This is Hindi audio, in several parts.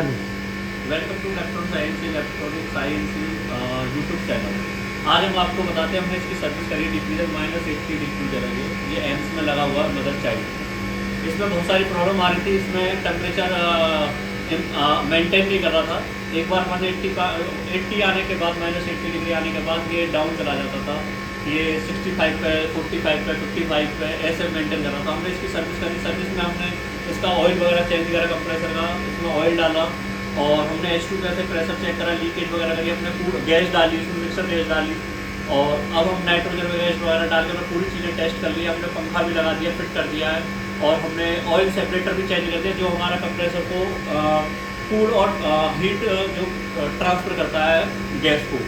Welcome to electronic science YouTube channel. आज हम आपको बताते हैं हमने इसकी सर्विस करी डिफ्यूजर -80 डिफ्यूजर है ये एम्स में लगा हुआ मदर चाइल्ड। इसमें बहुत सारी प्रॉब्लम आ रही थी। इसमें टेम्परेचर मेंटेन नहीं कर रहा था। एक बार 180 आने के बाद -80 डिग्री आने के बाद ये डाउन चला जाता था। ये 65 पे 45 पे 55 पे ऐसे मेंटेन कर रहा था। हमने इसकी सर्विस करी। सर्विस में हमने इसका ऑयल वगैरह चेंज करा, कंप्रेसर का इसमें ऑयल डाला और हमने H2 से प्रेशर चेक करा, लीकेज वगैरह करी, हमने पूरी गैस डाली, इसमें मिक्सर गैस डाली और अब हम नाइट्रोजन गैस वगैरह डाल के हमने पूरी चीज़ें टेस्ट कर ली। हमने पंखा भी लगा दिया, फिट कर दिया है और हमने ऑयल सेपरेटर भी चेंज कर दिया जो हमारा कंप्रेसर को कूल और हीट जो ट्रांसफ़र करता है गैस को,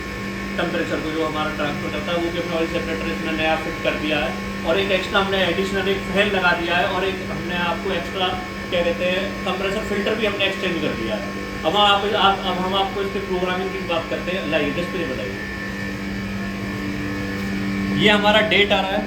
टेम्परेचर को जो हमारा ट्रांसफ़र करता है वो भी हमने ऑयल सेपरेटर इसमें नया फिट कर दिया है। और एक एक्स्ट्रा हमने एडिशनल एक फैन लगा दिया है और एक हमने आपको एक्स्ट्रा क्या कहते हैं कंप्रेसर फिल्टर भी हमने एक्सचेंज कर दिया है। अब हम आपको इसके प्रोग्रामिंग की बात करते हैं। लाइए डिस्प्ले बताइए। ये हमारा डेट आ रहा है,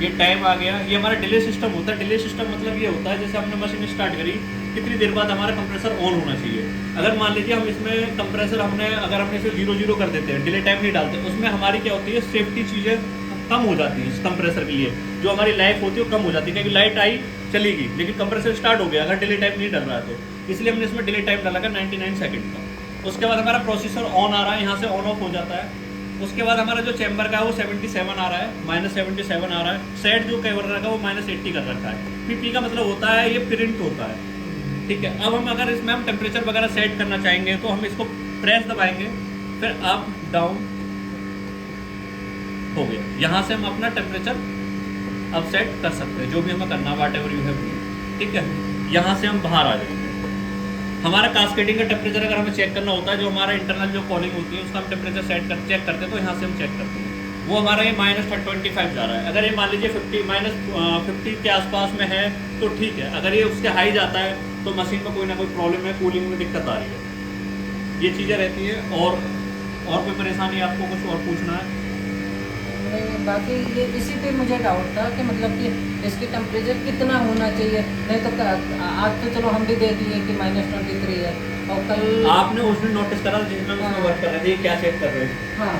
ये टाइम आ गया। ये हमारा डिले सिस्टम होता है। डिले सिस्टम मतलब ये होता है जैसे हमने मशीन स्टार्ट करी कितनी देर बाद हमारा कंप्रेसर ऑन होना चाहिए। अगर मान लीजिए हम इसमें कंप्रेसर अगर हमने इसे 0-0 कर देते हैं, डिले टाइम नहीं डालते, उसमें हमारी क्या होती है सेफ्टी चीज़ें कम हो जाती है। इस कंप्रेसर के लिए जो हमारी लाइफ होती है वो कम हो जाती है क्योंकि लाइट आई चलेगी लेकिन कंप्रेसर स्टार्ट हो गया अगर डिले टाइम नहीं डल रहा है तो। इसलिए हमने इसमें डिले टाइम डाला 99 सेकंड का। उसके बाद हमारा प्रोसेसर ऑन आ रहा है, यहाँ से ऑन ऑफ हो जाता है। उसके बाद हमारा जो चैम्बर का है वो 77 आ रहा है, -77 आ रहा है। सेट जो कैमरा रखा है वो -80 कर रखा है। PP का मतलब होता है ये प्रिंट होता है, ठीक है। अब हम अगर इसमें हम टेम्परेचर वगैरह सेट करना चाहेंगे तो हम इसको प्रेस दबाएंगे, फिर अप डाउन हो गया। यहाँ से हम अपना टेम्परेचर अब सेट कर सकते हैं जो भी हमें करना वाट एवर यू हैव, ठीक है। यहाँ से हम बाहर आ जाएंगे। हमारा कास्केडिंग का टेम्परेचर अगर हमें चेक करना होता है जो हमारा इंटरनल जो कॉलिंग होती है उसका हम टेम्परेचर चेक करते हैं तो यहाँ से हम चेक करते हैं। वो हमारा ये -25 जा रहा है। अगर ये मान लीजिए 50 के आसपास में है तो ठीक है। अगर ये उसके हाई जाता है तो मशीन में कोई ना कोई प्रॉब्लम है, कूलिंग में दिक्कत आ रही है। ये चीज़ें रहती है। और कोई परेशानी आपको कुछ और पूछना है? बाकी ये इसी पे मुझे डाउट था कि मतलब कि इसकी टेम्परेचर कितना होना चाहिए। नहीं तो आज तो चलो हम भी देख लिए कि -23 है और कल आपने उस दिन नोटिस करा जिसमें उसमें वर्क कर रहे थे क्या चेक कर रहे थे? हाँ,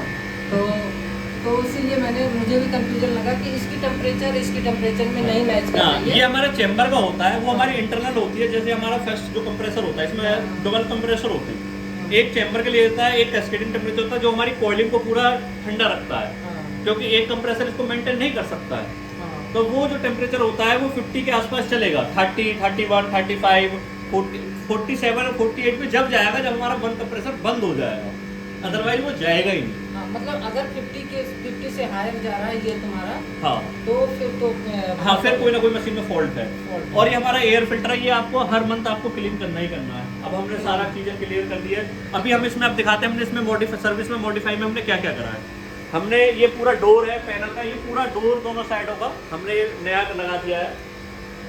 तो इसीलिए मुझे भी कंफ्यूजन लगा कि इसकी टेम्परेचर में नहीं मैच कर रही है। ये हमारा चैम्बर का होता है, वो हमारी इंटरनल होती है। जैसे हमारा फर्स्ट जो कंप्रेसर होता है इसमें डबल कंप्रेसर होते हैं। एक चैम्बर के लिए होता है, एक कैस्केडिंग टेम्परेचर होता है जो हमारी कॉइलिंग को पूरा ठंडा रखता है क्योंकि एक कंप्रेसर इसको मेंटेन नहीं कर सकता है। तो वो जो टेम्परेचर होता है वो 50 के आसपास चलेगा। 30, 31, 35, 47 और 48 पे जब जाएगा जब हमारा वन कंप्रेसर बंद हो जाएगा, अदरवाइज वो जाएगा ही नहीं। मतलब अगर 50 से हायर जा रहा है ये तुम्हारा, हाँ तो फिर कोई ना कोई मशीन में फॉल्ट है। और ये हमारा एयर फिल्टर है, ये आपको हर मंथ आपको क्लीन करना ही करना है। अब हमने सारा चीज़ें क्लियर कर दी है। अभी हम इसमें अब दिखाते हैं हमने इसमें सर्विस में मॉडिफाई में हमने क्या क्या करा है। हमने ये पूरा डोर है पैनल का, ये पूरा डोर दोनों साइडों का हमने ये नया लगा दिया है,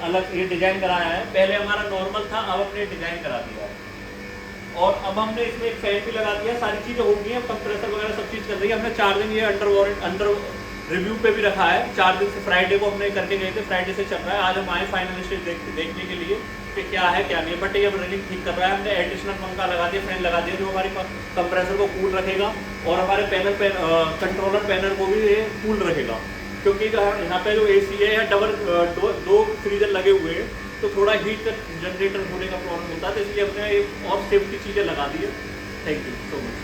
अलग ये डिजाइन कराया है। पहले हमारा नॉर्मल था, अब हमने डिजाइन करा दिया है। और अब हमने इसमें एक फैन भी लगा दिया। सारी चीज़ें हो गई हैं, कंप्रेसर वगैरह सब चीज़ कर रही है। हमने 4 दिन ये अंडर रिव्यू पे भी रखा है। 4 दिन से फ्राइडे को हमने करके गए थे, फ्राइडे से चल रहा है। आज हम आए फाइनल स्टेज देखने के लिए कि क्या है क्या नहीं है। बट ये अब रनिंग ठीक कर रहा है। हमने एडिशनल पंखा लगा दिया, फैन लगा दिया जो हमारे कंप्रेसर को कूल रखेगा और हमारे कंट्रोलर पैनल को भी ये कूल रखेगा क्योंकि यहाँ पे जो AC है डबल दो फ्रीजर लगे हुए हैं तो थोड़ा हीट जनरेटर होने का प्रॉब्लम होता है। तो इसलिए हमने और सेफ्टी चीज़ें लगा दी है। Thank you so much.